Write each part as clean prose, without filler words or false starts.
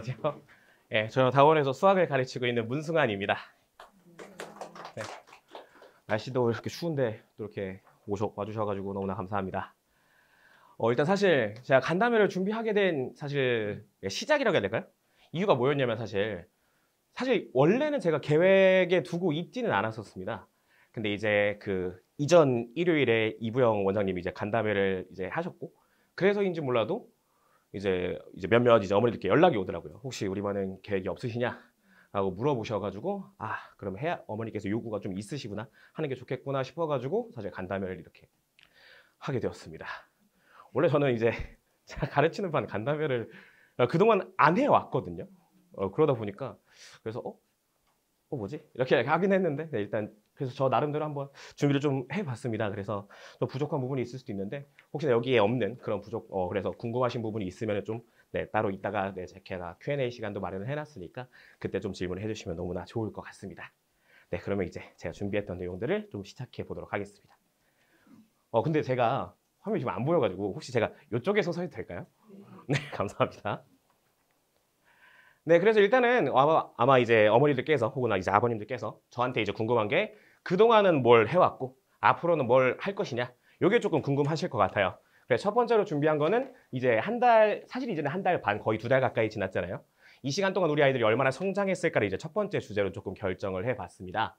안녕하세요. 예, 저는 다원에서 수학을 가르치고 있는 문승환입니다. 네, 날씨도 이렇게 추운데 또 이렇게 와주셔가지고 너무나 감사합니다. 일단 사실 제가 간담회를 준비하게 된 사실 시작이라고 해야 될까요? 이유가 뭐였냐면 사실 원래는 제가 계획에 두고 있지는 않았었습니다. 근데 이제 그 이전 일요일에 이부영 원장님이 이제 간담회를 이제 하셨고, 그래서인지 몰라도 이제 몇몇 이제 어머니들께 연락이 오더라고요. 혹시 우리 반은 계획이 없으시냐? 라고 물어보셔가지고, 그럼 어머니께서 요구가 좀 있으시구나, 하는 게 좋겠구나 싶어가지고 사실 간담회를 이렇게 하게 되었습니다. 원래 저는 이제 제가 가르치는 반 간담회를 그동안 안 해왔거든요. 그러다 보니까 그래서 뭐지? 이렇게 하긴 했는데, 네, 일단 그래서 저 나름대로 한번 준비를 좀 해봤습니다. 그래서 또 부족한 부분이 있을 수도 있는데, 혹시나 여기에 없는 그런 그래서 궁금하신 부분이 있으면 좀, 네, 따로 이따가 제가 Q&A 시간도 마련을 해놨으니까 그때 좀 질문을 해주시면 너무나 좋을 것 같습니다. 네, 그러면 이제 제가 준비했던 내용들을 좀 시작해 보도록 하겠습니다. 근데 제가 화면이 지금 안 보여가지고 혹시 제가 이쪽에서 서도 될까요? 네, 감사합니다. 네, 그래서 일단은 아마 이제 어머니들께서 혹은 이제 아버님들께서 저한테 이제 궁금한 게, 그동안은 뭘 해왔고 앞으로는 뭘 할 것이냐, 이게 조금 궁금하실 것 같아요. 그래서 첫 번째로 준비한 거는 이제 사실 이제는 한 달 반, 거의 2달 가까이 지났잖아요. 이 시간 동안 우리 아이들이 얼마나 성장했을까를 이제 첫 번째 주제로 조금 결정을 해봤습니다.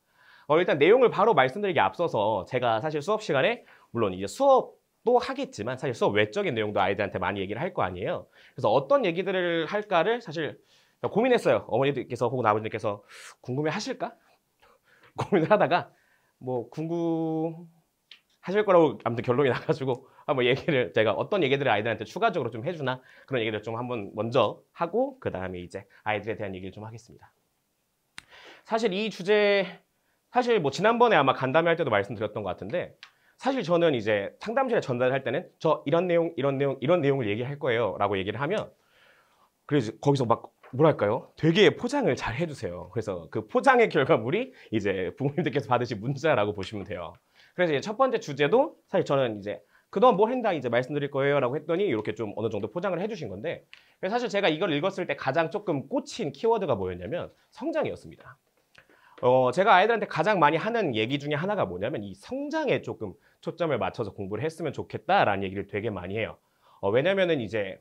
일단 내용을 바로 말씀드리기 앞서서 제가 사실 수업 시간에 물론 이제 수업도 하겠지만 사실 수업 외적인 내용도 아이들한테 많이 얘기를 할 거 아니에요. 그래서 어떤 얘기들을 할까를 사실 고민했어요. 어머니들께서 혹은 아버님께서 궁금해 하실까? 고민을 하다가 뭐 궁금하실 거라고 아무튼 결론이 나가지고 한번 제가 어떤 얘기들을 아이들한테 추가적으로 좀 해주나, 그런 얘기를 좀 한번 먼저 하고 그 다음에 이제 아이들에 대한 얘기를 좀 하겠습니다. 사실 이 주제, 사실 뭐 지난번에 아마 간담회 할 때도 말씀드렸던 것 같은데, 사실 저는 이제 상담실에 전달할 때는 저 이런 내용을 얘기할 거예요 라고 얘기를 하면, 그래서 거기서 막 뭐랄까요? 되게 포장을 잘 해주세요. 그래서 그 포장의 결과물이 이제 부모님들께서 받으신 문자라고 보시면 돼요. 그래서 이제 첫 번째 주제도 사실 저는 이제 그동안 뭘 했나 이제 말씀드릴 거예요 라고 했더니 이렇게 좀 어느 정도 포장을 해주신 건데, 사실 제가 이걸 읽었을 때 가장 조금 꽂힌 키워드가 뭐였냐면 성장이었습니다. 제가 아이들한테 가장 많이 하는 얘기 중에 하나가 뭐냐면 이 성장에 조금 초점을 맞춰서 공부를 했으면 좋겠다라는 얘기를 되게 많이 해요. 왜냐면은 이제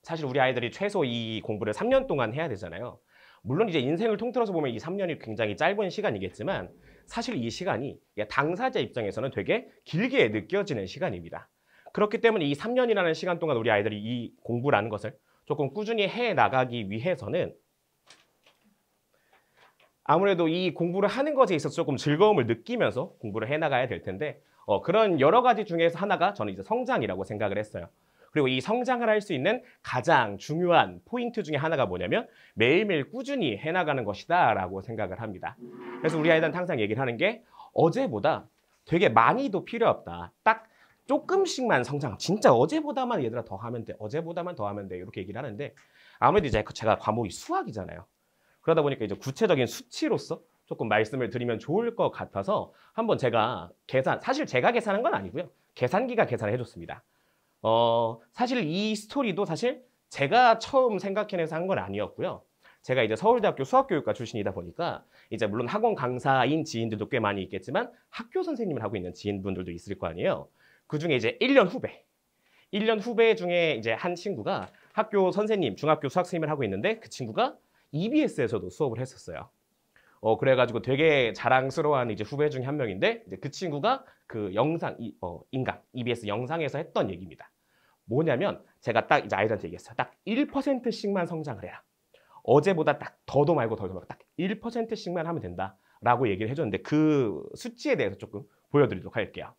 사실 우리 아이들이 최소 이 공부를 3년 동안 해야 되잖아요. 물론 이제 인생을 통틀어서 보면 이 3년이 굉장히 짧은 시간이겠지만 사실 이 시간이 당사자 입장에서는 되게 길게 느껴지는 시간입니다. 그렇기 때문에 이 3년이라는 시간 동안 우리 아이들이 이 공부라는 것을 조금 꾸준히 해 나가기 위해서는 아무래도 이 공부를 하는 것에 있어서 조금 즐거움을 느끼면서 공부를 해 나가야 될 텐데, 그런 여러 가지 중에서 하나가 저는 이제 성장이라고 생각을 했어요. 그리고 이 성장을 할 수 있는 가장 중요한 포인트 중에 하나가 뭐냐면 매일매일 꾸준히 해나가는 것이다 라고 생각을 합니다. 그래서 우리 아이들은 항상 얘기를 하는 게 어제보다 되게 많이도 필요 없다. 딱 조금씩만 성장, 진짜 어제보다만 얘들아 더 하면 돼. 어제보다만 더 하면 돼. 이렇게 얘기를 하는데, 아무래도 이제 제가 과목이 수학이잖아요. 그러다 보니까 이제 구체적인 수치로서 조금 말씀을 드리면 좋을 것 같아서 한번 제가 사실 제가 계산한 건 아니고요. 계산기가 계산해 줬습니다. 사실 이 스토리도 사실 제가 처음 생각해내서 한 건 아니었고요. 제가 이제 서울대학교 수학교육과 출신이다 보니까 이제 물론 학원 강사인 지인들도 꽤 많이 있겠지만 학교 선생님을 하고 있는 지인분들도 있을 거 아니에요. 그 중에 이제 1년 후배 중에 이제 한 친구가 학교 선생님, 중학교 수학 선생님을 하고 있는데 그 친구가 EBS에서도 수업을 했었어요. 그래가지고 되게 자랑스러워하는 이제 후배 중에 한 명인데, 이제 그 친구가 그 인강, EBS 영상에서 했던 얘기입니다. 뭐냐면 제가 딱 이제 아이들한테 얘기했어요. 딱 1%씩만 성장을 해라. 어제보다 딱 더도 말고 덜도 말고 딱 1%씩만 하면 된다라고 얘기를 해줬는데, 그 수치에 대해서 조금 보여드리도록 할게요.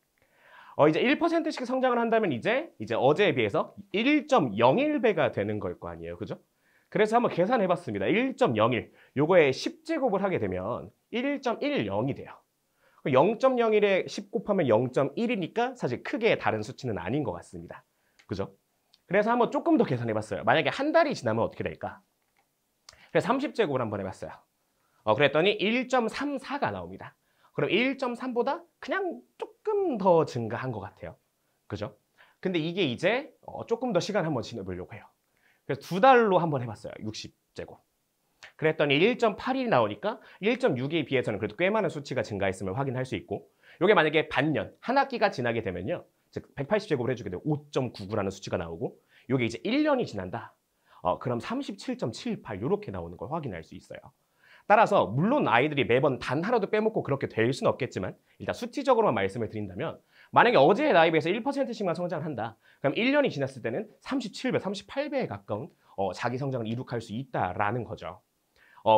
이제 1%씩 성장을 한다면 이제 어제에 비해서 1.01배가 되는 걸 거 아니에요. 그죠? 그래서 한번 계산해봤습니다. 1.01, 요거에 10제곱을 하게 되면 1.10이 돼요. 0.01에 10 곱하면 0.1이니까 사실 크게 다른 수치는 아닌 것 같습니다. 그죠? 그래서 한번 조금 더 계산해봤어요. 만약에 한 달이 지나면 어떻게 될까? 그래서 30제곱을 한번 해봤어요. 그랬더니 1.34가 나옵니다. 그럼 1.3보다 그냥 조금 더 증가한 것 같아요. 그죠? 근데 이게 이제 조금 더 시간 한번 지내보려고 해요. 그래서 2달로 한번 해봤어요. 60제곱. 그랬더니 1.8이 나오니까 1.6에 비해서는 그래도 꽤 많은 수치가 증가했음을 확인할 수 있고, 이게 만약에 반년, 한 학기가 지나게 되면요, 즉 180제곱을 해주게 되면 5.99라는 수치가 나오고, 이게 이제 1년이 지난다. 그럼 37.78 이렇게 나오는 걸 확인할 수 있어요. 따라서 물론 아이들이 매번 단 하나도 빼먹고 그렇게 될 수는 없겠지만, 일단 수치적으로만 말씀을 드린다면, 만약에 어제의 나이에 비해서 1%씩만 성장한다. 그럼 1년이 지났을 때는 37배, 38배에 가까운 자기 성장을 이룩할 수 있다라는 거죠.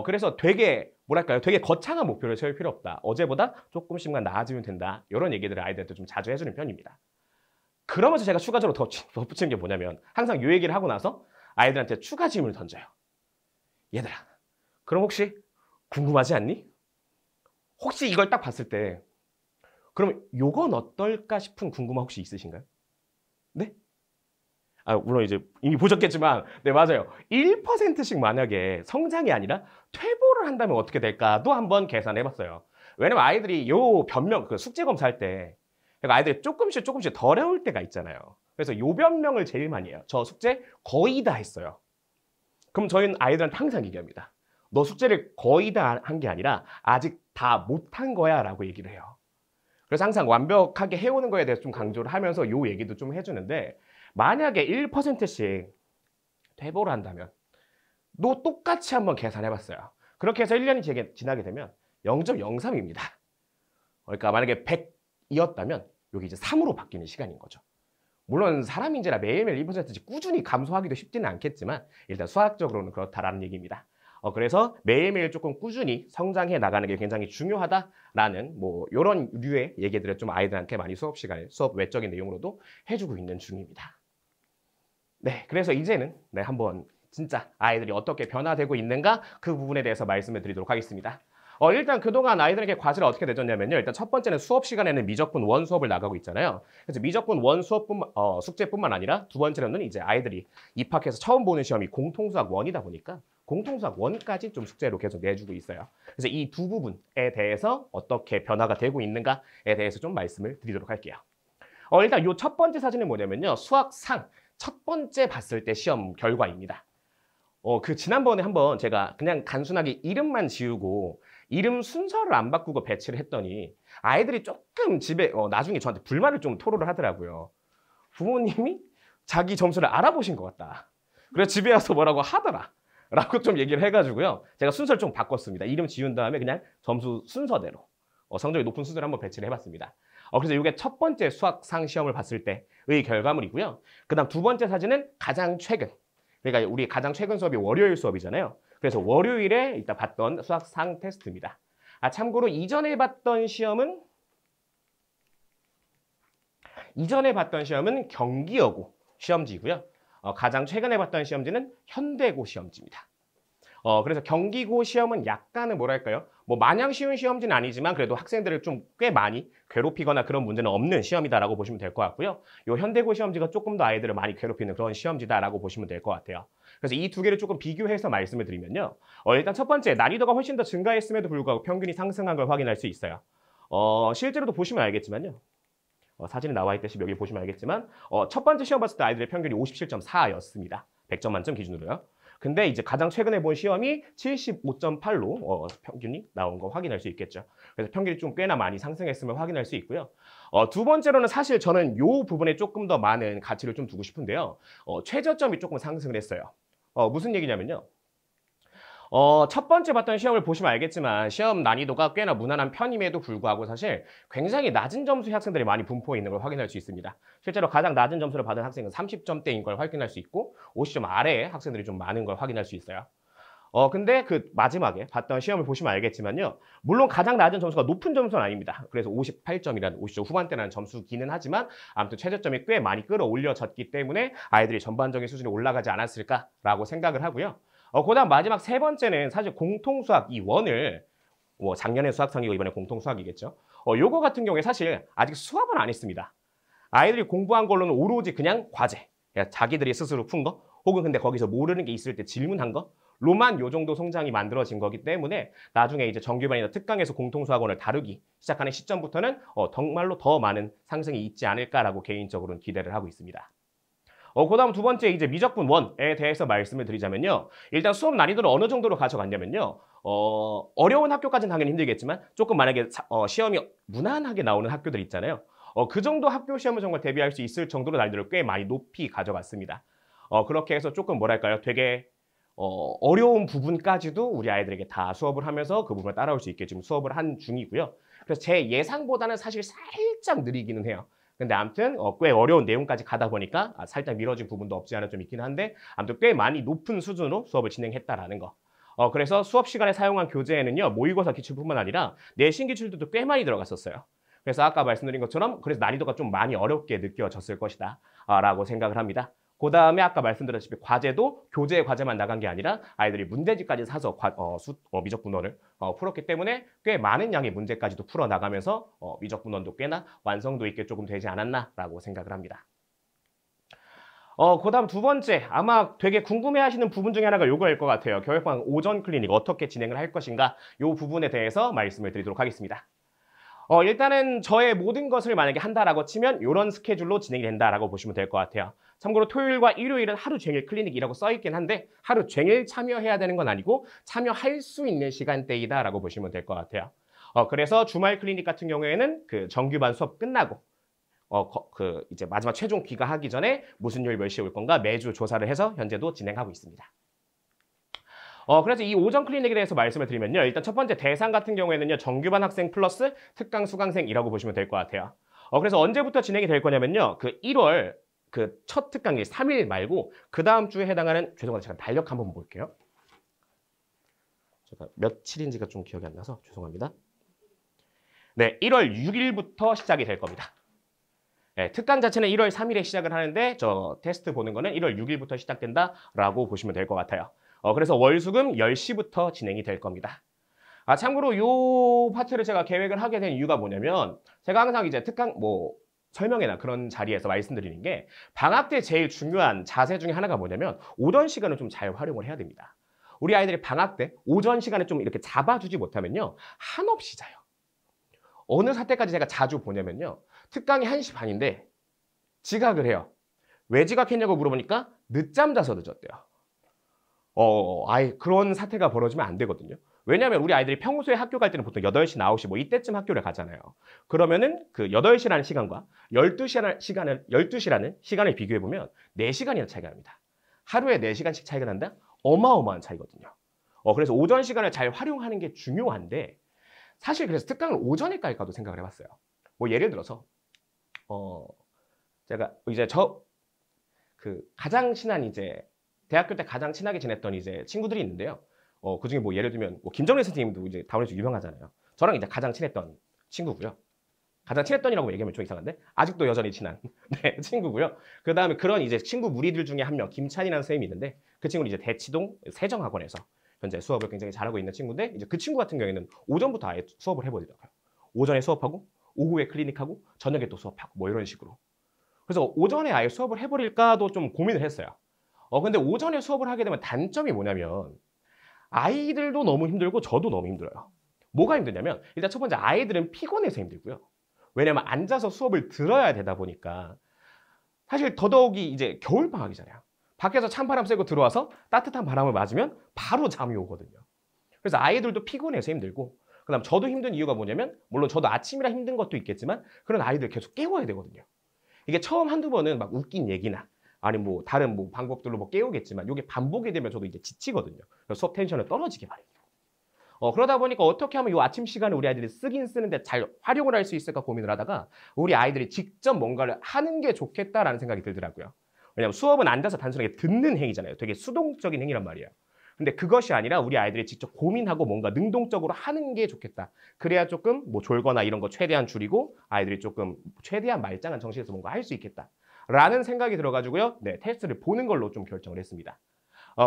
그래서 되게 뭐랄까요? 되게 거창한 목표를 세울 필요 없다. 어제보다 조금씩만 나아지면 된다. 이런 얘기들을 아이들한테 좀 자주 해주는 편입니다. 그러면서 제가 추가적으로 덧붙이는 게 뭐냐면, 항상 이 얘기를 하고 나서 아이들한테 추가 질문을 던져요. 얘들아, 그럼 혹시 궁금하지 않니? 혹시 이걸 딱 봤을 때 그럼 요건 어떨까 싶은 궁금함 혹시 있으신가요? 네? 물론 이제 이미 보셨겠지만, 네, 맞아요. 1%씩 만약에 성장이 아니라 퇴보를 한다면 어떻게 될까도 한번 계산해 봤어요. 왜냐면 아이들이 요 변명, 그 숙제 검사할 때 아이들이 조금씩 덜 해올 때가 있잖아요. 그래서 요 변명을 제일 많이 해요. 저 숙제 거의 다 했어요. 그럼 저희는 아이들한테 항상 얘기합니다. 너 숙제를 거의 다 한 게 아니라 아직 다 못한 거야 라고 얘기를 해요. 그래서 항상 완벽하게 해오는 거에 대해서 좀 강조를 하면서 요 얘기도 좀 해주는데, 만약에 1%씩 퇴보를 한다면 또 똑같이 한번 계산해봤어요. 그렇게 해서 1년이 지나게 되면 0.03입니다. 그러니까 만약에 100이었다면 여기 이제 3으로 바뀌는 시간인 거죠. 물론 사람인지라 매일매일 1%씩 꾸준히 감소하기도 쉽지는 않겠지만 일단 수학적으로는 그렇다라는 얘기입니다. 그래서 매일매일 조금 꾸준히 성장해 나가는 게 굉장히 중요하다라는 뭐 이런 류의 얘기들을 좀 아이들한테 많이 수업 시간에 수업 외적인 내용으로도 해주고 있는 중입니다. 네, 그래서 이제는 한번 진짜 아이들이 어떻게 변화되고 있는가 그 부분에 대해서 말씀을 드리도록 하겠습니다. 일단 그동안 아이들에게 과제를 어떻게 내줬냐면요. 일단 첫 번째는 수업 시간에는 미적분 원 수업을 나가고 있잖아요. 그래서 미적분 원 수업뿐만 숙제뿐만 아니라 두 번째로는 이제 아이들이 입학해서 처음 보는 시험이 공통수학 원이다 보니까 공통수학 원까지 좀 숙제로 계속 내주고 있어요. 그래서 이 두 부분에 대해서 어떻게 변화가 되고 있는가에 대해서 좀 말씀을 드리도록 할게요. 일단 요 첫 번째 사진은 뭐냐면요. 수학상 첫 번째 봤을 때 시험 결과입니다. 그 지난번에 한번 제가 그냥 단순하게 이름만 지우고 이름 순서를 안 바꾸고 배치를 했더니 아이들이 조금 집에 나중에 저한테 불만을 좀 토로를 하더라고요. 부모님이 자기 점수를 알아보신 것 같다. 그래서 집에 와서 뭐라고 하더라. 라고 좀 얘기를 해가지고요. 제가 순서를 좀 바꿨습니다. 이름 지운 다음에 그냥 점수 순서대로 성적이 높은 순서를 한번 배치를 해봤습니다. 그래서 이게 첫 번째 수학상 시험을 봤을 때의 결과물이고요. 그 다음 두 번째 사진은 가장 최근. 그러니까 우리 가장 최근 수업이 월요일 수업이잖아요. 그래서 월요일에 이따 봤던 수학상 테스트입니다. 참고로 이전에 봤던 시험은 경기여고 시험지고요. 가장 최근에 봤던 시험지는 현대고 시험지입니다. 그래서 경기고 시험은 약간은 뭐랄까요? 뭐 마냥 쉬운 시험지는 아니지만 그래도 학생들을 좀 꽤 많이 괴롭히거나 그런 문제는 없는 시험이다라고 보시면 될 것 같고요. 요 현대고 시험지가 조금 더 아이들을 많이 괴롭히는 그런 시험지다라고 보시면 될 것 같아요. 그래서 이 두 개를 조금 비교해서 말씀을 드리면요. 일단 첫 번째, 난이도가 훨씬 더 증가했음에도 불구하고 평균이 상승한 걸 확인할 수 있어요. 실제로도 보시면 알겠지만요. 사진이 나와 있듯이 여기 보시면 알겠지만 첫 번째 시험 봤을 때 아이들의 평균이 57.4였습니다. 100점 만점 기준으로요. 근데 이제 가장 최근에 본 시험이 75.8로 평균이 나온 거 확인할 수 있겠죠. 그래서 평균이 좀 꽤나 많이 상승했음을 확인할 수 있고요. 두 번째로는 사실 저는 이 부분에 조금 더 많은 가치를 좀 두고 싶은데요. 최저점이 조금 상승을 했어요. 무슨 얘기냐면요. 첫 번째 봤던 시험을 보시면 알겠지만 시험 난이도가 꽤나 무난한 편임에도 불구하고 사실 굉장히 낮은 점수의 학생들이 많이 분포해 있는 걸 확인할 수 있습니다. 실제로 가장 낮은 점수를 받은 학생은 30점대인 걸 확인할 수 있고 50점 아래의 학생들이 좀 많은 걸 확인할 수 있어요. 근데 그 마지막에 봤던 시험을 보시면 알겠지만요. 물론 가장 낮은 점수가 높은 점수는 아닙니다. 그래서 58점이라는 50점 후반대라는 점수기는 하지만 아무튼 최저점이 꽤 많이 끌어올려졌기 때문에 아이들이 전반적인 수준이 올라가지 않았을까라고 생각을 하고요. 그다음 마지막 세 번째는 사실 공통수학 이 원을 작년에 수학상이고 이번에 공통수학이겠죠. 요거 같은 경우에 사실 아직 수업은 안 했습니다. 아이들이 공부한 걸로는 오로지 그냥 과제, 그냥 자기들이 스스로 푼 거, 혹은 근데 거기서 모르는 게 있을 때 질문한 거로만 요 정도 성장이 만들어진 거기 때문에 나중에 이제 정규반이나 특강에서 공통수학원을 다루기 시작하는 시점부터는 정말로 더 많은 상승이 있지 않을까라고 개인적으로는 기대를 하고 있습니다. 그다음 두 번째 이제 미적분 1에 대해서 말씀을 드리자면요. 일단 수업 난이도를 어느 정도로 가져갔냐면요. 어려운 학교까지는 당연히 힘들겠지만 조금 만약에 시험이 무난하게 나오는 학교들 있잖아요. 그 정도 학교 시험을 정말 대비할 수 있을 정도로 난이도를 꽤 많이 높이 가져갔습니다. 그렇게 해서 조금 뭐랄까요? 되게 어려운 부분까지도 우리 아이들에게 다 수업을 하면서 그 부분을 따라올 수 있게 지금 수업을 한 중이고요. 그래서 제 예상보다는 사실 살짝 느리기는 해요. 근데 아무튼 꽤 어려운 내용까지 가다 보니까 살짝 미뤄진 부분도 없지 않아 좀 있긴 한데 아무튼 꽤 많이 높은 수준으로 수업을 진행했다라는 거. 그래서 수업 시간에 사용한 교재에는요. 모의고사 기출뿐만 아니라 내신 기출들도 꽤 많이 들어갔었어요. 그래서 아까 말씀드린 것처럼 그래서 난이도가 좀 많이 어렵게 느껴졌을 것이다 라고 생각을 합니다. 그 다음에 아까 말씀드렸다시피 과제도 교재 과제만 나간 게 아니라 아이들이 문제집까지 사서 미적분원을 풀었기 때문에 꽤 많은 양의 문제까지도 풀어나가면서 미적분원도 꽤나 완성도 있게 조금 되지 않았나라고 생각을 합니다. 그 다음 두 번째, 아마 되게 궁금해하시는 부분 중에 하나가 요거일 것 같아요. 교육방 오전 클리닉 어떻게 진행을 할 것인가 요 부분에 대해서 말씀을 드리도록 하겠습니다. 일단은 저의 모든 것을 만약에 한다라고 치면 이런 스케줄로 진행이 된다라고 보시면 될 것 같아요. 참고로 토요일과 일요일은 하루 종일 클리닉이라고 써있긴 한데 하루 종일 참여해야 되는 건 아니고 참여할 수 있는 시간대이다라고 보시면 될 것 같아요. 그래서 주말 클리닉 같은 경우에는 그 정규반 수업 끝나고 이제 마지막 최종 귀가하기 전에 무슨 요일 몇 시에 올 건가 매주 조사를 해서 현재도 진행하고 있습니다. 그래서 이 오전 클리닉에 대해서 말씀을 드리면요. 일단 첫 번째 대상 같은 경우에는요. 정규반 학생 플러스 특강 수강생이라고 보시면 될 것 같아요. 그래서 언제부터 진행이 될 거냐면요. 그 1월 그 첫 특강일 3일 말고 그 다음 주에 해당하는 죄송합니다. 제가 달력 한번 볼게요. 제가 며칠인지가 좀 기억이 안 나서 죄송합니다. 네, 1월 6일부터 시작이 될 겁니다. 네, 특강 자체는 1월 3일에 시작을 하는데 저 테스트 보는 거는 1월 6일부터 시작된다라고 보시면 될 것 같아요. 그래서 월수금 10시부터 진행이 될 겁니다. 참고로 이 파트를 제가 계획을 하게 된 이유가 뭐냐면 제가 항상 이제 특강 설명회나 그런 자리에서 말씀드리는 게 방학 때 제일 중요한 자세 중에 하나가 뭐냐면 오전 시간을 좀 잘 활용을 해야 됩니다. 우리 아이들이 방학 때 오전 시간에 좀 이렇게 잡아주지 못하면요. 한없이 자요. 어느 사태까지 제가 자주 보냐면요. 특강이 1시 반인데 지각을 해요. 왜 지각했냐고 물어보니까 늦잠 자서 늦었대요. 아예 그런 사태가 벌어지면 안 되거든요. 왜냐하면 우리 아이들이 평소에 학교 갈 때는 보통 8시, 9시 이때쯤 학교를 가잖아요. 그러면은 그 8시라는 시간과 12시라는 시간을 비교해보면 4시간이나 차이가 납니다. 하루에 4시간씩 차이가 난다? 어마어마한 차이거든요. 그래서 오전 시간을 잘 활용하는 게 중요한데 사실 그래서 특강을 오전에 깔까도 생각을 해봤어요. 예를 들어서 제가 이제 가장 친한 이제 대학교 때 가장 친하게 지냈던 이제 친구들이 있는데요. 그중에 예를 들면 김정래 선생님도 이제 다원에서 유명하잖아요. 저랑 이제 가장 친했던 친구고요. 가장 친했던이라고 얘기하면 좀 이상한데 아직도 여전히 친한 네, 친구고요. 그 다음에 그런 이제 친구 무리들 중에 한 명 김찬이라는 선생님이 있는데 그 친구는 이제 대치동 세정학원에서 현재 수업을 굉장히 잘하고 있는 친구인데 이제 그 친구 같은 경우에는 오전부터 아예 수업을 해버리더라고요. 오전에 수업하고 오후에 클리닉하고 저녁에 또 수업하고 이런 식으로. 그래서 오전에 아예 수업을 해버릴까도 좀 고민을 했어요. 근데 오전에 수업을 하게 되면 단점이 뭐냐면 아이들도 너무 힘들고 저도 너무 힘들어요. 뭐가 힘드냐면 일단 첫 번째 아이들은 피곤해서 힘들고요. 왜냐면 앉아서 수업을 들어야 되다 보니까 사실 더더욱이 이제 겨울방학이잖아요. 밖에서 찬바람 쐬고 들어와서 따뜻한 바람을 맞으면 바로 잠이 오거든요. 그래서 아이들도 피곤해서 힘들고 그다음 저도 힘든 이유가 뭐냐면 물론 저도 아침이라 힘든 것도 있겠지만 그런 아이들 계속 깨워야 되거든요. 이게 처음 한두 번은 막 웃긴 얘기나 아니면 다른 방법들로 깨우겠지만 이게 반복이 되면 저도 이제 지치거든요. 그래서 수업 텐션이 떨어지게 마련이에요. 그러다 보니까 어떻게 하면 이 아침 시간을 우리 아이들이 쓰긴 쓰는데 잘 활용을 할 수 있을까 고민을 하다가 우리 아이들이 직접 뭔가를 하는 게 좋겠다라는 생각이 들더라고요. 왜냐하면 수업은 앉아서 단순하게 듣는 행위잖아요. 되게 수동적인 행위란 말이에요. 근데 그것이 아니라 우리 아이들이 직접 고민하고 뭔가 능동적으로 하는 게 좋겠다. 그래야 조금 졸거나 이런 거 최대한 줄이고 아이들이 조금 최대한 말짱한 정신에서 뭔가 할 수 있겠다. 라는 생각이 들어가지고요. 네, 테스트를 보는 걸로 좀 결정을 했습니다.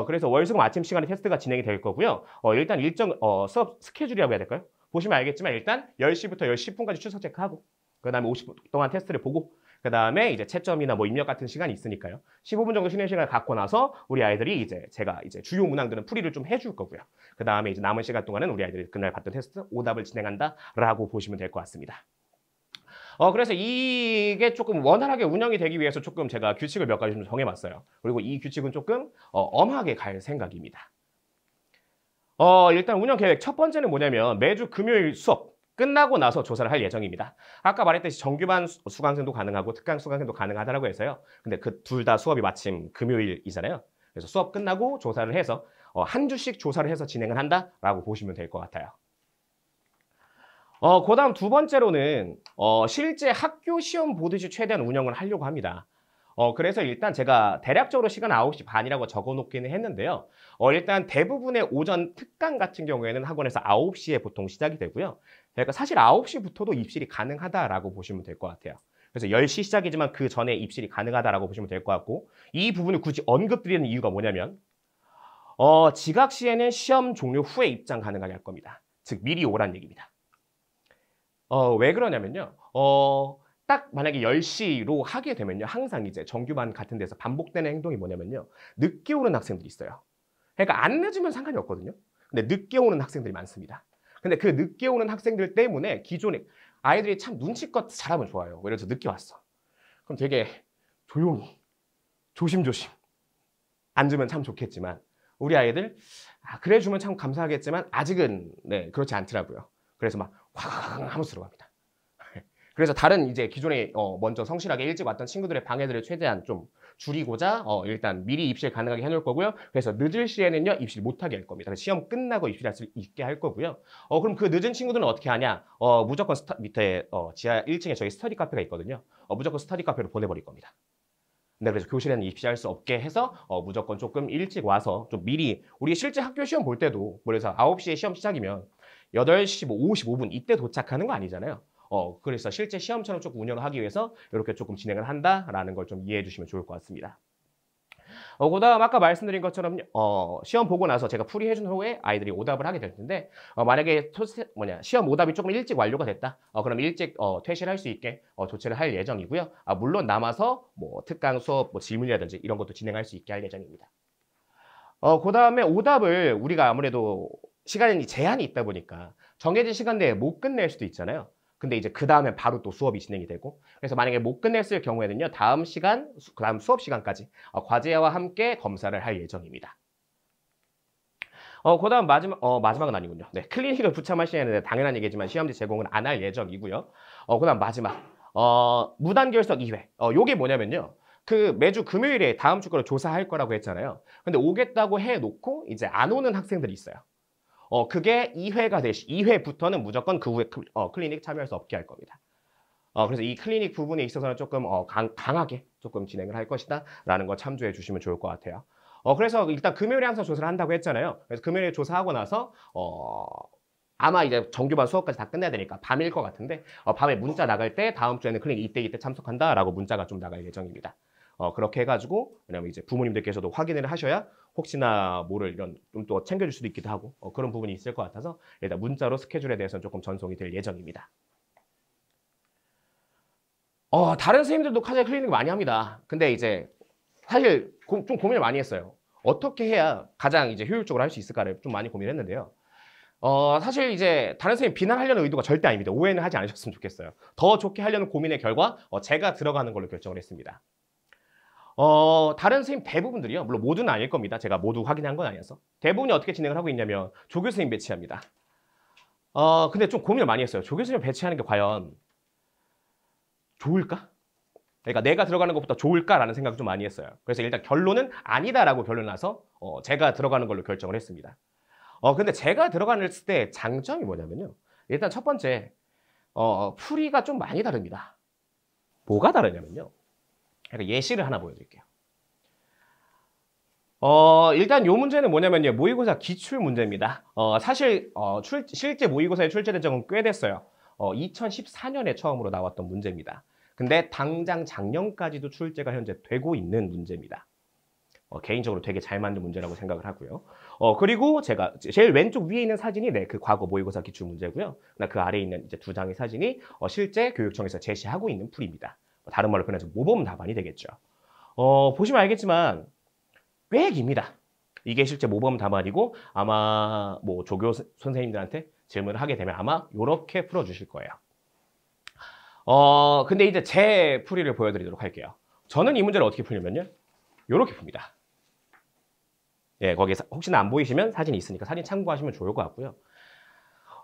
그래서 월수금 아침 시간에 테스트가 진행이 될 거고요. 일단 일정 수업 스케줄이라고 해야 될까요? 보시면 알겠지만 일단 10시부터 10시 10분까지 출석 체크하고 그다음에 50분 동안 테스트를 보고 그다음에 이제 채점이나 입력 같은 시간이 있으니까요. 15분 정도 쉬는 시간을 갖고 나서 우리 아이들이 제가 주요 문항들은 풀이를 좀 해줄 거고요. 그다음에 이제 남은 시간 동안은 우리 아이들이 그날 봤던 테스트 오답을 진행한다라고 보시면 될 것 같습니다. 그래서 이게 조금 원활하게 운영이 되기 위해서 조금 제가 규칙을 몇 가지 좀 정해봤어요. 그리고 이 규칙은 조금 엄하게 갈 생각입니다. 일단 운영 계획 첫 번째는 뭐냐면 매주 금요일 수업 끝나고 나서 조사를 할 예정입니다. 아까 말했듯이 정규반 수강생도 가능하고 특강 수강생도 가능하다고 해서요. 근데 그 둘 다 수업이 마침 금요일이잖아요. 그래서 수업 끝나고 조사를 해서 한 주씩 조사를 해서 진행을 한다라고 보시면 될 것 같아요. 그다음 두 번째로는 실제 학교 시험 보듯이 최대한 운영을 하려고 합니다. 그래서 일단 제가 대략적으로 시간 9시 반이라고 적어 놓기는 했는데요. 일단 대부분의 오전 특강 같은 경우에는 학원에서 9시에 보통 시작이 되고요. 그러니까 사실 9시부터도 입실이 가능하다라고 보시면 될 것 같아요. 그래서 10시 시작이지만 그 전에 입실이 가능하다라고 보시면 될 것 같고, 이 부분을 굳이 언급드리는 이유가 뭐냐면 지각 시에는 시험 종료 후에 입장 가능하게 할 겁니다. 즉 미리 오란 얘기입니다. 왜 그러냐면요. 딱 만약에 10시로 하게 되면요. 항상 이제 정규반 같은 데서 반복되는 행동이 뭐냐면요. 늦게 오는 학생들이 있어요. 그러니까 안 늦으면 상관이 없거든요. 근데 늦게 오는 학생들이 많습니다. 근데 그 늦게 오는 학생들 때문에 기존에 아이들이 참 눈치껏 잘하면 좋아요. 예를 들어서 늦게 왔어. 그럼 되게 조용히, 조심조심 앉으면 참 좋겠지만 우리 아이들 그래 주면 참 감사하겠지만 아직은 네, 그렇지 않더라고요. 그래서 막 확 하면서 들어갑니다. 그래서 다른 이제 기존에 먼저 성실하게 일찍 왔던 친구들의 방해들을 최대한 좀 줄이고자 일단 미리 입실 가능하게 해놓을 거고요. 그래서 늦을 시에는요 입실 못하게 할 겁니다. 시험 끝나고 입실할 수 있게 할 거고요. 그럼 그 늦은 친구들은 어떻게 하냐? 무조건 밑에 지하 1층에 저희 스터디 카페가 있거든요. 무조건 스터디 카페로 보내버릴 겁니다. 네, 그래서 교실에는 입시할 수 없게 해서 무조건 조금 일찍 와서 좀 미리 우리 실제 학교 시험 볼 때도 그래서 9시에 시험 시작이면 8시 뭐 55분 이때 도착하는 거 아니잖아요. 그래서 실제 시험처럼 조금 운영을 하기 위해서 이렇게 조금 진행을 한다라는 걸 좀 이해해 주시면 좋을 것 같습니다. 그다음 아까 말씀드린 것처럼 시험 보고 나서 제가 풀이해 준 후에 아이들이 오답을 하게 될 텐데 만약에 시험 오답이 조금 일찍 완료가 됐다. 그럼 일찍 퇴실할 수 있게 조치를 할 예정이고요. 물론 남아서 뭐 특강 수업 뭐 질문이라든지 이런 것도 진행할 수 있게 할 예정입니다. 그다음에 오답을 우리가 아무래도 시간이 제한이 있다 보니까 정해진 시간 내에 못 끝낼 수도 있잖아요. 근데 이제 그 다음에 바로 또 수업이 진행이 되고 그래서 만약에 못 끝냈을 경우에는요. 다음 시간, 그 다음 수업 시간까지 과제와 함께 검사를 할 예정입니다. 그 다음 마지막은 아니군요. 네, 클리닉을 부참하시는데 당연한 얘기지만 시험지 제공은 안 할 예정이고요. 그 다음 마지막 무단결석 2회. 요게 뭐냐면요. 그 매주 금요일에 다음 주 거를 조사할 거라고 했잖아요. 근데 오겠다고 해놓고 이제 안 오는 학생들이 있어요. 그게 2회부터는 무조건 그 후에 클리닉 참여할 수 없게 할 겁니다. 그래서 이 클리닉 부분에 있어서는 조금 강하게 조금 진행을 할 것이다 라는 거 참조해 주시면 좋을 것 같아요. 그래서 일단 금요일에 항상 조사를 한다고 했잖아요. 그래서 금요일에 조사하고 나서 아마 이제 정규반 수업까지 다 끝내야 되니까 밤일 것 같은데 밤에 문자 나갈 때 다음 주에는 클리닉 이때 참석한다 라고 문자가 좀 나갈 예정입니다. 그렇게 해가지고 왜냐면 이제 부모님들께서도 확인을 하셔야 혹시나 뭐를 이런 좀 또 챙겨줄 수도 있기도 하고 그런 부분이 있을 것 같아서 일단 문자로 스케줄에 대해서는 조금 전송이 될 예정입니다. 다른 선생님들도 카제 클리닉 많이 합니다. 근데 이제 사실 좀 고민을 많이 했어요. 어떻게 해야 가장 이제 효율적으로 할 수 있을까를 좀 많이 고민했는데요. 사실 이제 다른 선생님 비난하려는 의도가 절대 아닙니다. 오해는 하지 않으셨으면 좋겠어요. 더 좋게 하려는 고민의 결과 제가 들어가는 걸로 결정을 했습니다. 다른 선생님 대부분들이요. 물론 모두는 아닐 겁니다. 제가 모두 확인한 건 아니어서. 대부분이 어떻게 진행을 하고 있냐면 조교 선생님 배치합니다. 근데 좀 고민을 많이 했어요. 조교 선생님 배치하는 게 과연 좋을까? 그러니까 내가 들어가는 것보다 좋을까라는 생각을 좀 많이 했어요. 그래서 일단 결론은 아니다라고 결론 나서 제가 들어가는 걸로 결정을 했습니다. 근데 제가 들어갔을 때 장점이 뭐냐면요. 일단 첫 번째, 풀이가 좀 많이 다릅니다. 뭐가 다르냐면요. 그러니까 예시를 하나 보여드릴게요. 일단 요 문제는 뭐냐면요. 모의고사 기출 문제입니다. 사실 실제 모의고사에 출제된 적은 꽤 됐어요. 2014년에 처음으로 나왔던 문제입니다. 근데 당장 작년까지도 출제가 현재 되고 있는 문제입니다. 개인적으로 되게 잘 만든 문제라고 생각을 하고요. 그리고 제가 제일 왼쪽 위에 있는 사진이 그 과거 모의고사 기출 문제고요. 그 아래에 있는 이제 두 장의 사진이 실제 교육청에서 제시하고 있는 풀입니다. 다른 말로 표현해서 모범 답안이 되겠죠. 보시면 알겠지만 꽤 깁니다. 이게 실제 모범 답안이고 아마 뭐 조교 선생님들한테 질문을 하게 되면 아마 이렇게 풀어주실 거예요. 근데 이제 제 풀이를 보여드리도록 할게요. 저는 이 문제를 어떻게 풀냐면요. 요렇게 풉니다. 예, 거기에 혹시나 안 보이시면 사진이 있으니까 사진 참고하시면 좋을 것 같고요.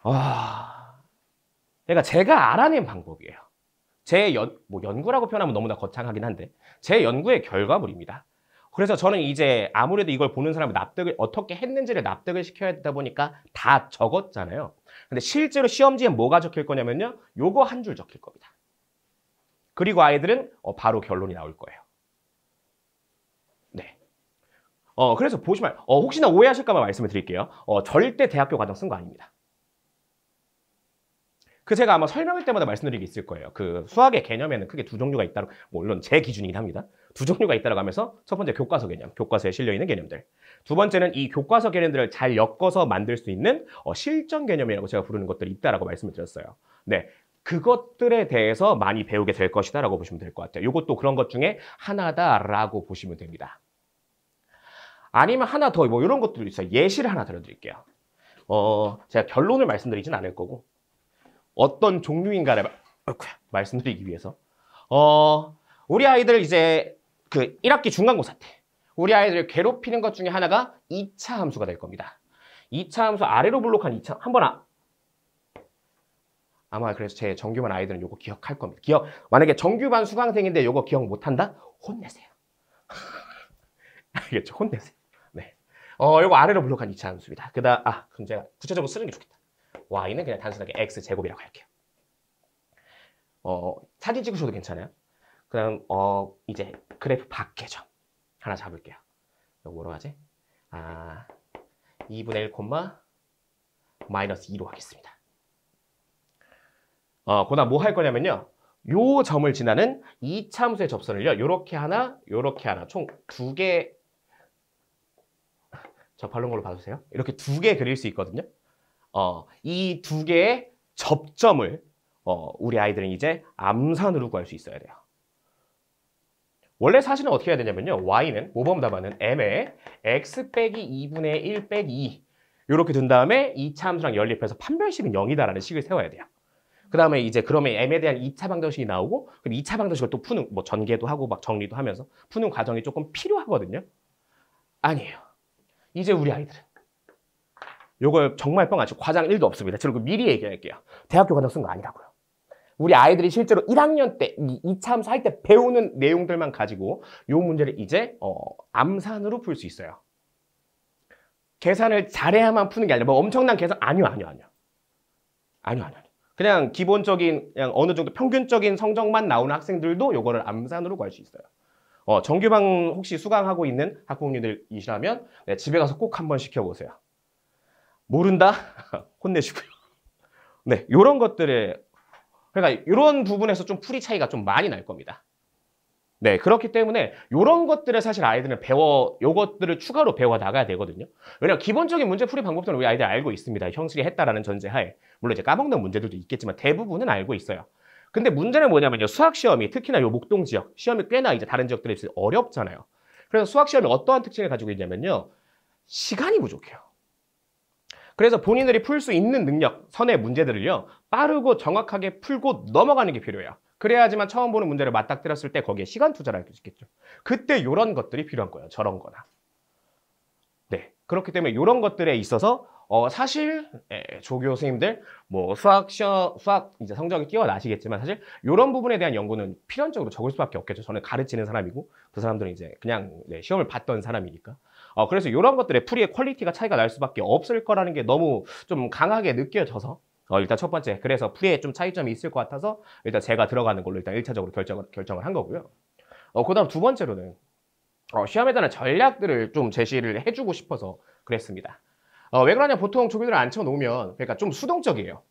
그러니까 제가 알아낸 방법이에요. 제 연구라고 표현하면 너무나 거창하긴 한데 제 연구의 결과물입니다. 그래서 저는 이제 아무래도 이걸 보는 사람이 납득을 어떻게 했는지를 납득을 시켜야 되다 보니까 다 적었잖아요. 근데 실제로 시험지에 뭐가 적힐 거냐면요. 요거 한 줄 적힐 겁니다. 그리고 아이들은 바로 결론이 나올 거예요. 네. 그래서 보시면 혹시나 오해하실까 봐 말씀을 드릴게요. 절대 대학교 과정 쓴 거 아닙니다. 제가 아마 설명할 때마다 말씀드린 게 있을 거예요. 수학의 개념에는 크게 두 종류가 있다고, 물론 제 기준이긴 합니다. 두 종류가 있다고 하면서 첫 번째 교과서 개념, 교과서에 실려있는 개념들. 두 번째는 이 교과서 개념들을 잘 엮어서 만들 수 있는 실전 개념이라고 제가 부르는 것들이 있다라고 말씀을 드렸어요. 네. 그것들에 대해서 많이 배우게 될 것이다 라고 보시면 될 것 같아요. 이것도 그런 것 중에 하나다라고 보시면 됩니다. 아니면 하나 더 뭐 이런 것들도 있어요. 예시를 하나 들어드릴게요. 제가 결론을 말씀드리진 않을 거고 어떤 종류인가를 말씀드리기 위해서 우리 아이들 이제 1학기 중간고사 때 우리 아이들을 괴롭히는 것 중에 하나가 2차 함수가 될 겁니다. 2차 함수 아래로 블록한 2차 한번 아마 그래서 제 정규반 아이들은 요거 기억할 겁니다. 만약에 정규반 수강생인데 요거 기억 못한다? 혼내세요. 알겠죠? 혼내세요. 네. 요거 아래로 블록한 2차 함수입니다. 그럼 제가 구체적으로 쓰는 게 좋겠다. y는 그냥 단순하게 x제곱이라고 할게요. 사진 찍으셔도 괜찮아요. 그다음 이제 그래프 밖의 점 하나 잡을게요. 이거 뭐로 하지? 2분의 1, 마이너스 2로 하겠습니다. 그다음 뭐 할 거냐면요. 요 점을 지나는 2차 함수의 접선을요. 요렇게 하나, 요렇게 하나 총 2개 저 바른 걸로 봐주세요. 이렇게 2개 그릴 수 있거든요. 이 2개의 접점을 우리 아이들은 이제 암산으로 구할 수 있어야 돼요. 원래 사실은 어떻게 해야 되냐면요. y는 모범 답안은 m에 x 빼기 2분의 1 빼기 2 이렇게 둔 다음에 2차 함수랑 연립해서 판별식은 0이다라는 식을 세워야 돼요. 그 다음에 이제 그러면 m에 대한 2차 방정식이 나오고 그럼 2차 방정식을 또 푸는 뭐 전개도 하고 막 정리도 하면서 푸는 과정이 조금 필요하거든요. 아니에요. 이제 우리 아이들은 요걸 정말 뻥아치 과장 1도 없습니다. 그리고 미리 얘기할게요. 대학교 과정 쓴 거 아니라고요. 우리 아이들이 실제로 1학년 때 2차 함수 할 때 배우는 내용들만 가지고 요 문제를 이제 암산으로 풀 수 있어요. 계산을 잘해야만 푸는 게 아니라 뭐 엄청난 계산 아니요. 그냥 기본적인 그냥 어느 정도 평균적인 성적만 나오는 학생들도 요거를 암산으로 구할 수 있어요. 정규반 혹시 수강하고 있는 학부모님들이시라면 집에 가서 꼭 한번 시켜보세요. 모른다? 혼내시고요. 네, 요런 것들에 그러니까 이런 부분에서 좀 풀이 차이가 좀 많이 날 겁니다. 네, 그렇기 때문에 이런 것들을 사실 아이들은 요것들을 추가로 배워 나가야 되거든요. 왜냐면 기본적인 문제 풀이 방법들은 우리 아이들 알고 있습니다. 형식이 했다라는 전제하에. 물론 이제 까먹는 문제들도 있겠지만 대부분은 알고 있어요. 근데 문제는 뭐냐면요. 수학 시험이 특히나 요 목동 지역 시험이 꽤나 이제 다른 지역들에 비해서 어렵잖아요. 그래서 수학 시험이 어떠한 특징을 가지고 있냐면요. 시간이 부족해요. 그래서 본인들이 풀 수 있는 능력, 선의 문제들을요. 빠르고 정확하게 풀고 넘어가는 게 필요해요. 그래야지만 처음 보는 문제를 맞닥뜨렸을 때 거기에 시간 투자를 할 수 있겠죠. 그때 이런 것들이 필요한 거예요. 저런 거나. 네. 그렇기 때문에 이런 것들에 있어서 사실 조교 선생님들 뭐 수학 이제 성적이 뛰어나시겠지만 사실 이런 부분에 대한 연구는 필연적으로 적을 수밖에 없겠죠. 저는 가르치는 사람이고 그 사람들은 이제 그냥 시험을 봤던 사람이니까. 그래서 이런 것들의 풀이의 퀄리티가 차이가 날 수밖에 없을 거라는 게 너무 좀 강하게 느껴져서 일단 첫 번째 그래서 풀이에 좀 차이점이 있을 것 같아서 일단 제가 들어가는 걸로 일단 1차적으로 결정을 한 거고요. 그다음 두 번째로는 시험에 대한 전략들을 좀 제시를 해주고 싶어서 그랬습니다. 왜 그러냐 보통 조교들을 앉혀놓으면 그러니까 좀 수동적이에요.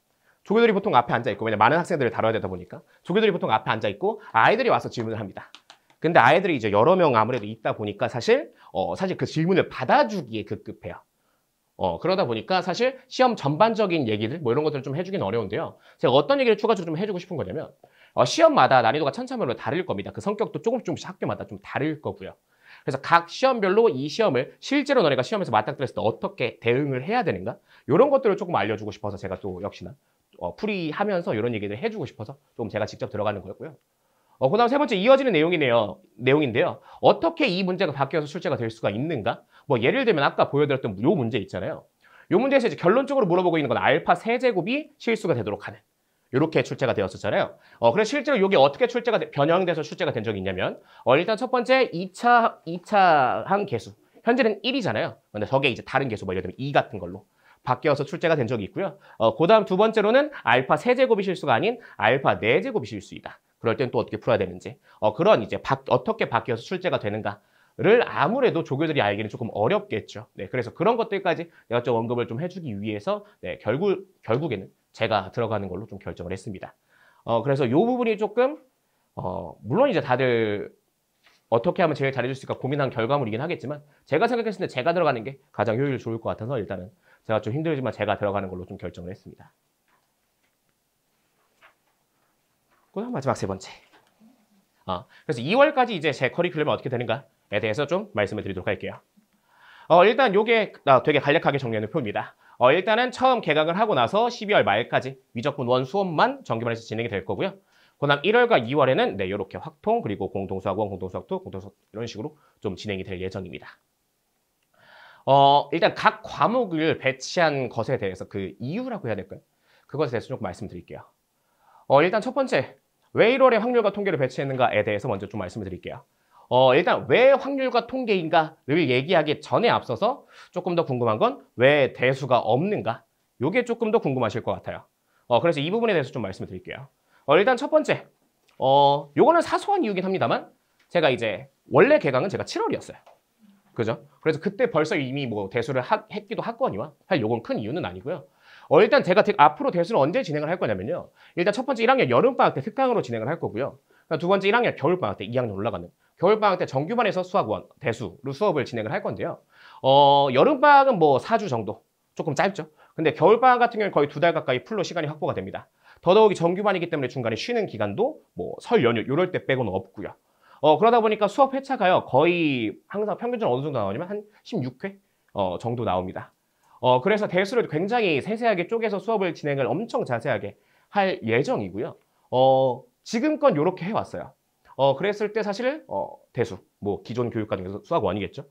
조교들이 보통 앞에 앉아있고 왜냐면 많은 학생들을 다뤄야 되다 보니까 조교들이 보통 앞에 앉아있고 아이들이 와서 질문을 합니다. 근데 아이들이 이제 여러 명 아무래도 있다 보니까 사실 그 질문을 받아주기에 급급해요. 그러다 보니까 사실 시험 전반적인 얘기들 뭐 이런 것들을 좀 해주긴 어려운데요. 제가 어떤 얘기를 추가적으로 좀 해주고 싶은 거냐면 시험마다 난이도가 천차만별로 다를 겁니다. 그 성격도 조금씩 학교마다 좀 다를 거고요. 그래서 각 시험별로 이 시험을 실제로 너네가 시험에서 맞닥뜨렸을 때 어떻게 대응을 해야 되는가? 이런 것들을 조금 알려주고 싶어서 제가 또 역시나 풀이하면서 이런 얘기를 해주고 싶어서 좀 제가 직접 들어가는 거였고요. 그다음 세 번째 이어지는 내용인데요. 어떻게 이 문제가 바뀌어서 출제가 될 수가 있는가? 뭐 예를 들면 아까 보여드렸던 요 문제 있잖아요. 요 문제에서 이제 결론적으로 물어보고 있는 건 알파 세제곱이 실수가 되도록 하는. 이렇게 출제가 되었었잖아요. 그래서 실제로 이게 어떻게 변형돼서 출제가 된 적이 있냐면, 일단 첫 번째 2차항 계수. 현재는 1이잖아요. 근데 저게 이제 다른 계수, 뭐 예를 들면 2 같은 걸로 바뀌어서 출제가 된 적이 있고요. 그다음 두 번째로는 알파 세제곱이 실수가 아닌 알파 네제곱이 실수이다. 그럴 땐 또 어떻게 풀어야 되는지. 그런 이제 어떻게 바뀌어서 출제가 되는가를 아무래도 조교들이 알기는 조금 어렵겠죠. 네, 그래서 그런 것들까지 내가 좀 언급을 좀 해주기 위해서 네, 결국에는 제가 들어가는 걸로 좀 결정을 했습니다. 그래서 이 부분이 조금 물론 이제 다들 어떻게 하면 제일 잘해줄 수 있을까 고민한 결과물이긴 하겠지만 제가 생각했을 때 제가 들어가는 게 가장 효율이 좋을 것 같아서 일단은 제가 좀 힘들지만 제가 들어가는 걸로 좀 결정을 했습니다. 그다음 마지막 세 번째. 그래서 2월까지 이제 제 커리큘럼이 어떻게 되는가에 대해서 좀 말씀을 드리도록 할게요. 일단 요게 되게 간략하게 정리하는 표입니다. 일단은 처음 개강을 하고 나서 12월 말까지 미적분 1 수업만 정기반에서 진행이 될 거고요. 그다음 1월과 2월에는 네, 이렇게 확통 그리고 공동수학 1, 공동수학 2, 공동수학 이런 식으로 좀 진행이 될 예정입니다. 일단 각 과목을 배치한 것에 대해서 그 이유라고 해야 될까요? 그것에 대해서 조금 말씀드릴게요. 일단 첫 번째, 왜 1월에 확률과 통계를 배치했는가에 대해서 먼저 좀 말씀을 드릴게요. 일단 왜 확률과 통계인가를 얘기하기 전에 앞서서 조금 더 궁금한 건 왜 대수가 없는가? 이게 조금 더 궁금하실 것 같아요. 그래서 이 부분에 대해서 좀 말씀을 드릴게요. 일단 첫 번째, 요거는 사소한 이유긴 합니다만 제가 이제 원래 개강은 제가 7월이었어요. 그죠? 그래서 그때 벌써 이미 뭐 대수를 했기도 하거니와 요건 큰 이유는 아니고요. 일단 제가 앞으로 대수를 언제 진행을 할 거냐면요. 일단 첫 번째 1학년 여름방학 때 특강으로 진행을 할 거고요. 두 번째 1학년 겨울방학 때 2학년 올라가는 겨울방학 때 정규반에서 수학 1, 대수로 수업을 진행을 할 건데요. 여름방학은 뭐 4주 정도 조금 짧죠. 근데 겨울방학 같은 경우는 거의 2달 가까이 풀로 시간이 확보가 됩니다. 더더욱이 정규반이기 때문에 중간에 쉬는 기간도 뭐 설 연휴 이럴 때 빼고는 없고요. 그러다 보니까 수업 회차가요. 거의 항상 평균적으로 어느 정도 나오냐면 한 16회 정도 나옵니다. 그래서 대수를 굉장히 세세하게 쪼개서 수업을 진행을 엄청 자세하게 할 예정이고요. 지금껏 이렇게 해왔어요. 그랬을 때 사실 대수, 뭐 기존 교육과 중에서 수학 1이겠죠.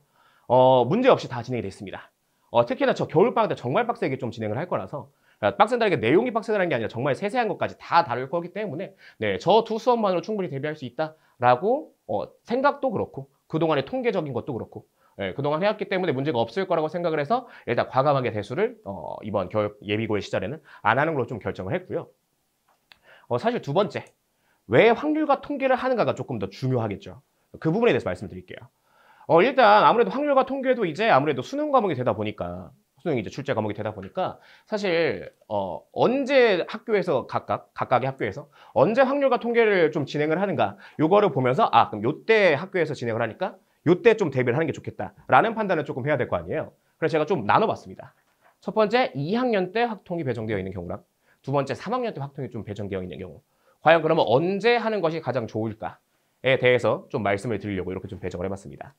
문제 없이 다 진행이 됐습니다. 특히나 저 겨울방학 때 정말 빡세게 좀 진행을 할 거라서 빡센다는 게 내용이 빡세다는 게 아니라 정말 세세한 것까지 다 다룰 거기 때문에 네, 저 두 수업만으로 충분히 대비할 수 있다라고 생각도 그렇고 그동안의 통계적인 것도 그렇고 네, 그동안 해왔기 때문에 문제가 없을 거라고 생각을 해서 일단 과감하게 대수를 이번 겨울 예비고일 시절에는 안 하는 걸로 좀 결정을 했고요. 사실 두 번째, 왜 확률과 통계를 하는가가 조금 더 중요하겠죠. 그 부분에 대해서 말씀드릴게요. 일단 아무래도 확률과 통계도 이제 아무래도 수능 과목이 되다 보니까 수능이 이제 출제 과목이 되다 보니까 사실 언제 학교에서 각각의 학교에서 언제 확률과 통계를 좀 진행을 하는가 요거를 보면서 그럼 요때 학교에서 진행을 하니까 요때 좀 대비를 하는 게 좋겠다라는 판단을 조금 해야 될 거 아니에요. 그래서 제가 좀 나눠봤습니다. 첫 번째 2학년 때 확통이 배정되어 있는 경우랑 두 번째 3학년 때 확통이 좀 배정되어 있는 경우 과연 그러면 언제 하는 것이 가장 좋을까에 대해서 좀 말씀을 드리려고 이렇게 좀 배정을 해봤습니다.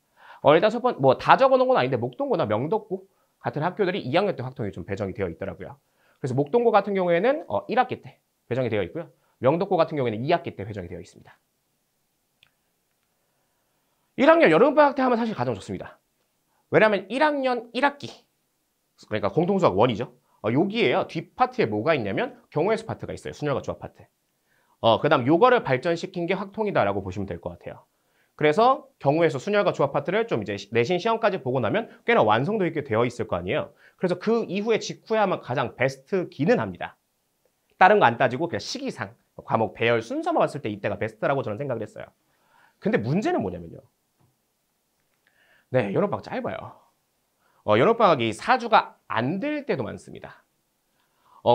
일단 첫 번째 뭐 다 적어놓은 건 아닌데 목동고나 명덕고 같은 학교들이 2학년 때 확통이 좀 배정이 되어 있더라고요. 그래서 목동고 같은 경우에는 1학기 때 배정이 되어 있고요. 명덕고 같은 경우에는 2학기 때 배정이 되어 있습니다. 1학년 여름방학 때 하면 사실 가장 좋습니다. 왜냐하면 1학년 1학기 그러니까 공통수학 1이죠. 여기에요. 뒷파트에 뭐가 있냐면 경우의 수 파트가 있어요. 순열과 조합 파트. 그 다음 요거를 발전시킨 게 확통이다라고 보시면 될 것 같아요. 그래서 경우의 수 순열과 조합 파트를 좀 이제 내신 시험까지 보고 나면 꽤나 완성도 있게 되어 있을 거 아니에요. 그래서 그 이후에 직후에 하면 가장 베스트기는 합니다. 다른 거 안 따지고 그냥 시기상 과목 배열 순서만 봤을 때 이때가 베스트라고 저는 생각을 했어요. 근데 문제는 뭐냐면요. 네, 여름방학 짧아요. 여름방학이 4주가 안 될 때도 많습니다.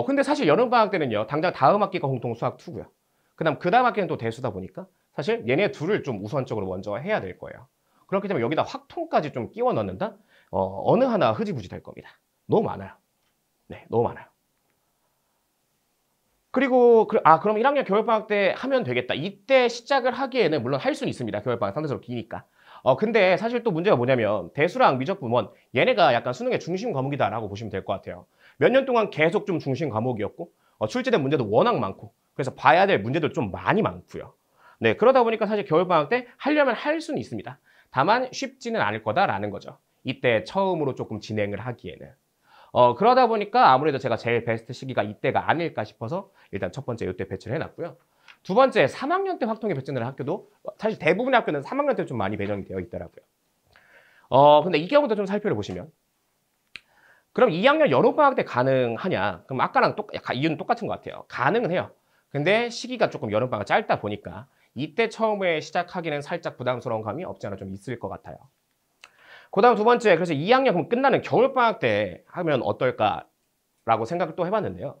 근데 사실 여름방학 때는요. 당장 다음 학기가 공통수학 2고요. 그 다음 학기는 또 대수다 보니까 사실 얘네 둘을 좀 우선적으로 먼저 해야 될 거예요. 그렇기 때문에 여기다 확통까지 좀 끼워 넣는다? 어느 하나 흐지부지 될 겁니다. 너무 많아요. 네, 너무 많아요. 그리고 그럼 1학년 겨울방학 때 하면 되겠다. 이때 시작을 하기에는 물론 할 수는 있습니다. 겨울방학 상대적으로 기니까. 근데 사실 또 문제가 뭐냐면 대수랑 미적분 1 얘네가 약간 수능의 중심 과목이다라고 보시면 될 것 같아요. 몇 년 동안 계속 좀 중심 과목이었고 출제된 문제도 워낙 많고 그래서 봐야 될 문제도 좀 많이 많고요. 네, 그러다 보니까 사실 겨울방학 때 하려면 할 수는 있습니다. 다만 쉽지는 않을 거다라는 거죠. 이때 처음으로 조금 진행을 하기에는. 그러다 보니까 아무래도 제가 제일 베스트 시기가 이때가 아닐까 싶어서 일단 첫 번째 이때 배치를 해놨고요. 두 번째 3학년 때 확통에 배치되는 학교도 사실 대부분의 학교는 3학년 때 좀 많이 배정이 되어 있더라고요. 근데 이 경우도 좀 살펴보시면 그럼 2학년 여름방학 때 가능하냐? 그럼 아까랑 약간 이유는 똑같은 것 같아요. 가능은 해요. 근데 시기가 조금 여름방학 짧다 보니까 이때 처음에 시작하기는 살짝 부담스러운 감이 없지 않아 좀 있을 것 같아요. 그 다음 두 번째, 그래서 2학년 그럼 끝나는 겨울방학 때 하면 어떨까라고 생각을 또 해봤는데요.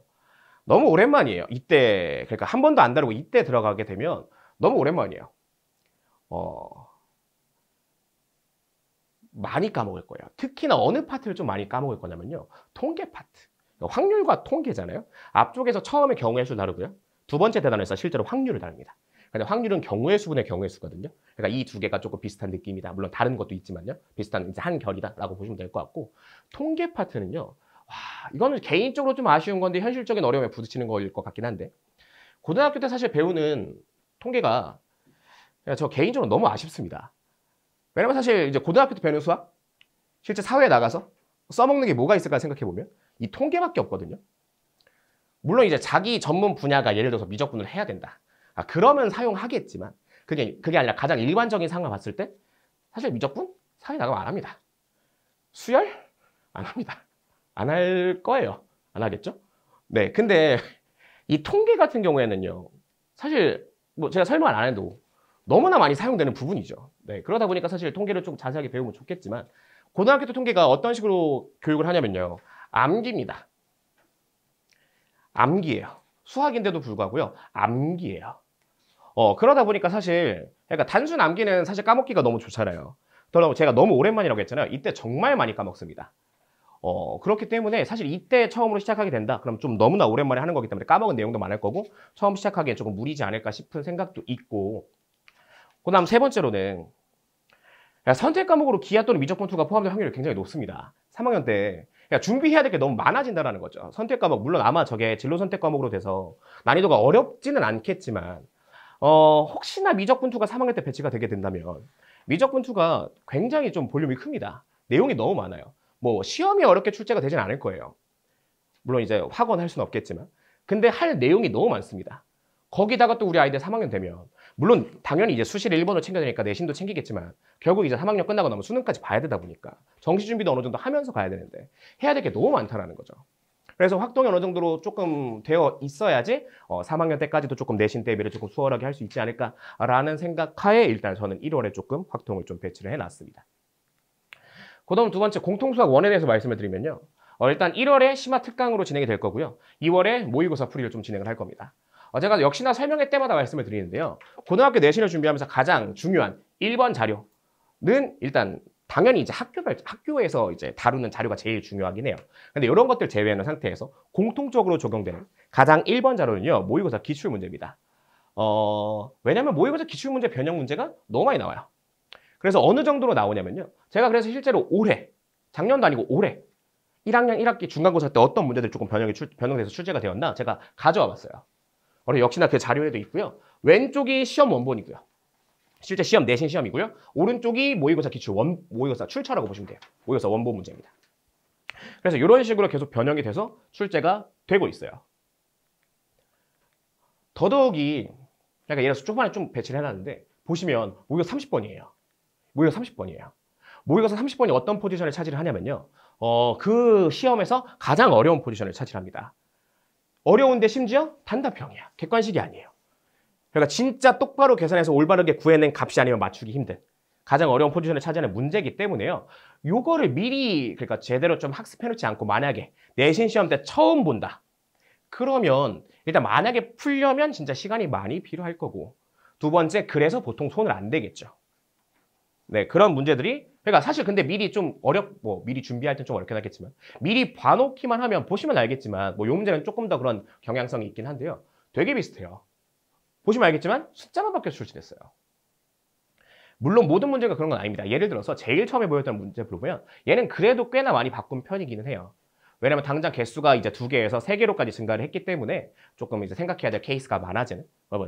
너무 오랜만이에요. 이때, 그러니까 한 번도 안 다루고 이때 들어가게 되면 너무 오랜만이에요. 많이 까먹을 거예요. 특히나 어느 파트를 좀 많이 까먹을 거냐면요. 통계 파트. 확률과 통계잖아요. 앞쪽에서 처음에 경우의 수 다루고요. 두 번째 대단에서 실제로 확률을 다룹니다. 근데 확률은 경우의 수분의 경우의 수거든요. 그러니까 이 두 개가 조금 비슷한 느낌이다. 물론 다른 것도 있지만요. 비슷한 이제 한 결이다라고 보시면 될 것 같고 통계 파트는요. 와, 이거는 개인적으로 좀 아쉬운 건데 현실적인 어려움에 부딪히는 거일 것 같긴 한데 고등학교 때 사실 배우는 통계가 저 개인적으로 너무 아쉽습니다. 왜냐면 사실 이제 고등학교 때 배우는 수학 실제 사회에 나가서 써먹는 게 뭐가 있을까 생각해 보면 이 통계밖에 없거든요. 물론 이제 자기 전문 분야가 예를 들어서 미적분을 해야 된다. 그러면 사용하겠지만 그게 아니라 가장 일반적인 상황을 봤을 때 사실 미적분 사회 나가면 안 합니다. 수열 안 합니다. 안 할 거예요. 안 하겠죠? 네, 근데 이 통계 같은 경우에는요. 사실 뭐 제가 설명을 안 해도 너무나 많이 사용되는 부분이죠. 네, 그러다 보니까 사실 통계를 좀 자세하게 배우면 좋겠지만 고등학교 때 통계가 어떤 식으로 교육을 하냐면요. 암기입니다. 암기예요. 수학인데도 불구하고요. 암기예요. 그러다 보니까 사실 그러니까 단순 암기는 사실 까먹기가 너무 좋잖아요. 더러 제가 너무 오랜만이라고 했잖아요. 이때 정말 많이 까먹습니다. 그렇기 때문에 사실 이때 처음으로 시작하게 된다. 그럼 좀 너무나 오랜만에 하는 거기 때문에 까먹은 내용도 많을 거고 처음 시작하기엔 조금 무리지 않을까 싶은 생각도 있고 그 다음 세 번째로는 선택 과목으로 기하 또는 미적분 투가 포함될 확률이 굉장히 높습니다. 3학년 때 준비해야 될 게 너무 많아진다는 거죠. 선택 과목 물론 아마 저게 진로 선택 과목으로 돼서 난이도가 어렵지는 않겠지만 혹시나 미적분 투가 3학년 때 배치가 되게 된다면 미적분 투가 굉장히 좀 볼륨이 큽니다. 내용이 너무 많아요. 뭐 시험이 어렵게 출제가 되진 않을 거예요. 물론 이제 확언할 수는 없겠지만 근데 할 내용이 너무 많습니다. 거기다가 또 우리 아이들 3학년 되면 물론 당연히 이제 수시를 1번으로 챙겨야 되니까 내신도 챙기겠지만 결국 이제 3학년 끝나고 나면 수능까지 봐야 되다 보니까 정시 준비도 어느 정도 하면서 가야 되는데 해야 될 게 너무 많다라는 거죠. 그래서 확동이 어느 정도로 조금 되어 있어야지 3학년 때까지도 조금 내신 대비를 조금 수월하게 할 수 있지 않을까라는 생각하에 일단 저는 1월에 조금 확통을 좀 배치를 해놨습니다. 그다음 두 번째 공통수학 1에 대해서 말씀을 드리면요. 일단 1월에 심화 특강으로 진행이 될 거고요. 2월에 모의고사 풀이를 좀 진행을 할 겁니다. 제가 역시나 설명회 때마다 말씀을 드리는데요. 고등학교 내신을 준비하면서 가장 중요한 1번 자료는 일단 당연히 이제 학교에서 이제 다루는 자료가 제일 중요하긴 해요. 근데 이런 것들 제외하는 상태에서 공통적으로 적용되는 가장 1번 자료는요. 모의고사 기출문제입니다. 왜냐면 모의고사 기출문제 변형 문제가 너무 많이 나와요. 그래서 어느 정도로 나오냐면요. 제가 그래서 실제로 올해, 작년도 아니고 올해 1학년 1학기 중간고사 때 어떤 문제들이 조금 변형돼서 출제가 되었나 제가 가져와 봤어요. 역시나 그 자료에도 있고요. 왼쪽이 시험 원본이고요. 실제 시험 내신 시험이고요. 오른쪽이 모의고사 기출 모의고사 출처라고 보시면 돼요. 모의고사 원본 문제입니다. 그래서 이런 식으로 계속 변형이 돼서 출제가 되고 있어요. 더더욱이 그러니까 예를 들어서 초반에 좀 배치를 해놨는데 보시면 모의고사 30번이에요. 모의고사 30번이에요. 모의고사 30번이 어떤 포지션을 차지를 하냐면요. 그 시험에서 가장 어려운 포지션을 차지합니다. 어려운데 심지어 단답형이야. 객관식이 아니에요. 그러니까 진짜 똑바로 계산해서 올바르게 구해낸 값이 아니면 맞추기 힘든 가장 어려운 포지션을 차지하는 문제이기 때문에요. 요거를 미리 그러니까 제대로 좀 학습해놓지 않고 만약에 내신 시험 때 처음 본다. 그러면 일단 만약에 풀려면 진짜 시간이 많이 필요할 거고 두 번째 그래서 보통 손을 안 대겠죠. 네, 그런 문제들이 그러니까 사실 근데 미리 좀 미리 준비할 땐 좀 어렵긴 하겠지만 미리 봐놓기만 하면 보시면 알겠지만 요 문제는 조금 더 그런 경향성이 있긴 한데요. 되게 비슷해요. 보시면 알겠지만 숫자만 바뀌어서 출제됐어요. 물론 모든 문제가 그런 건 아닙니다. 예를 들어서 제일 처음에 보였던 문제 보면 얘는 그래도 꽤나 많이 바꾼 편이기는 해요. 왜냐면 당장 개수가 이제 2개에서 3개로까지 증가를 했기 때문에 조금 이제 생각해야 될 케이스가 많아지는,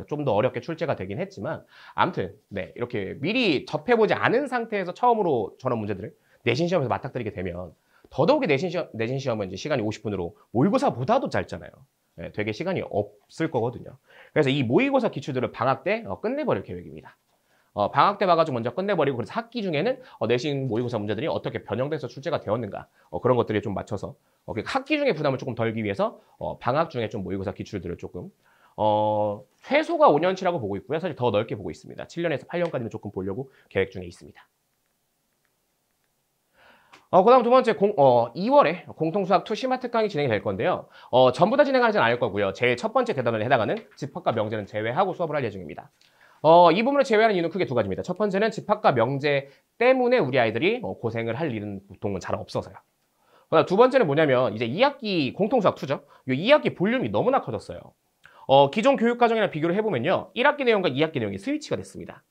좀 더 어렵게 출제가 되긴 했지만, 아무튼, 네, 이렇게 미리 접해보지 않은 상태에서 처음으로 저런 문제들을 내신 시험에서 맞닥뜨리게 되면, 더더욱이 내신 시험은 이제 시간이 50분으로 모의고사보다도 짧잖아요. 네, 되게 시간이 없을 거거든요. 그래서 이 모의고사 기출들을 방학 때 끝내버릴 계획입니다. 방학 때 봐가지고 먼저 끝내버리고, 그래서 학기 중에는 내신 모의고사 문제들이 어떻게 변형돼서 출제가 되었는가, 그런 것들에 좀 맞춰서 그러니까 학기 중에 부담을 조금 덜기 위해서 방학 중에 좀 모의고사 기출들을 조금 최소가 5년치라고 보고 있고요. 사실 더 넓게 보고 있습니다. 7년에서 8년까지는 조금 보려고 계획 중에 있습니다. 그다음 두 번째 2월에 공통수학 2 심화 특강이 진행이 될 건데요. 전부 다 진행하지는 않을 거고요. 제일 첫 번째 대단원에 해당하는 집합과 명제는 제외하고 수업을 할 예정입니다. 이 부분을 제외하는 이유는 크게 2가지입니다. 첫 번째는 집합과 명제 때문에 우리 아이들이 고생을 할 일은 보통은 잘 없어서요. 두 번째는 뭐냐면 이제 2학기 공통수학 2죠. 이 2학기 볼륨이 너무나 커졌어요. 기존 교육과정이랑 비교를 해보면요. 1학기 내용과 2학기 내용이 스위치가 됐습니다.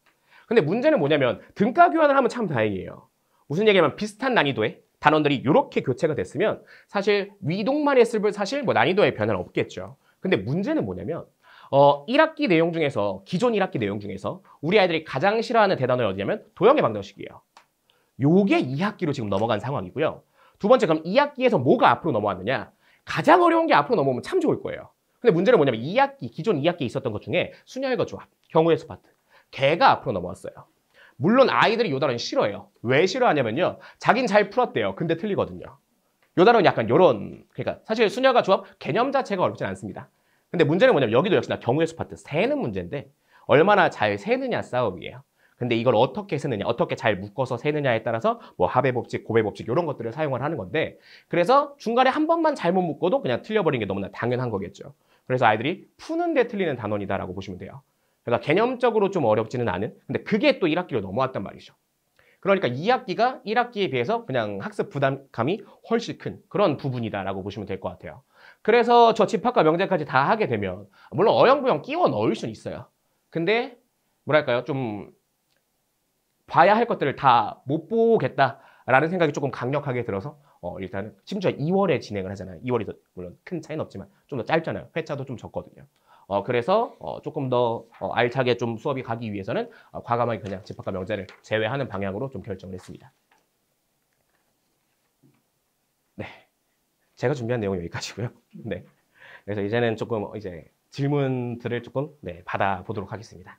근데 문제는 뭐냐면 등가 교환을 하면 참 다행이에요. 무슨 얘기냐면 비슷한 난이도의 단원들이 이렇게 교체가 됐으면 사실 위동만 했을 뿐 사실 뭐 난이도의 변화는 없겠죠. 근데 문제는 뭐냐면 1학기 내용 중에서 기존 1학기 내용 중에서 우리 아이들이 가장 싫어하는 대단원이 어디냐면 도형의 방정식이에요. 요게 2학기로 지금 넘어간 상황이고요. 두 번째, 그럼 2학기에서 뭐가 앞으로 넘어왔느냐? 가장 어려운 게 앞으로 넘어오면 참 좋을 거예요. 근데 문제는 뭐냐면 2학기, 기존 2학기에 있었던 것 중에 순열과 조합, 경우의 수 파트, 걔가 앞으로 넘어왔어요. 물론 아이들이 요 단원 싫어해요. 왜 싫어하냐면요. 자긴 잘 풀었대요. 근데 틀리거든요. 요 단원 약간 요런, 그러니까 사실 순열과 조합 개념 자체가 어렵진 않습니다. 근데 문제는 뭐냐면 여기도 역시나 경우의 수 파트, 세는 문제인데 얼마나 잘 세느냐 싸움이에요. 근데 이걸 어떻게 세느냐, 어떻게 잘 묶어서 세느냐에 따라서 뭐 합의 법칙, 고배 법칙 이런 것들을 사용을 하는 건데 그래서 중간에 한 번만 잘못 묶어도 그냥 틀려버린 게 너무나 당연한 거겠죠. 그래서 아이들이 푸는데 틀리는 단원이다라고 보시면 돼요. 그러니까 개념적으로 좀 어렵지는 않은, 근데 그게 또 1학기로 넘어왔단 말이죠. 그러니까 2학기가 1학기에 비해서 그냥 학습 부담감이 훨씬 큰 그런 부분이다라고 보시면 될 것 같아요. 그래서 저 집합과 명제까지 다 하게 되면 물론 어영부영 끼워 넣을 수는 있어요. 근데 뭐랄까요, 좀 봐야 할 것들을 다 못 보겠다라는 생각이 조금 강력하게 들어서 일단은 심지어 2월에 진행을 하잖아요. 2월이 물론 큰 차이는 없지만 좀 더 짧잖아요. 회차도 좀 적거든요. 그래서 조금 더 알차게 좀 수업이 가기 위해서는 과감하게 그냥 집합과 명제를 제외하는 방향으로 좀 결정을 했습니다. 네, 제가 준비한 내용은 여기까지고요. 네, 그래서 이제는 조금 이제 질문들을 조금 받아보도록 하겠습니다.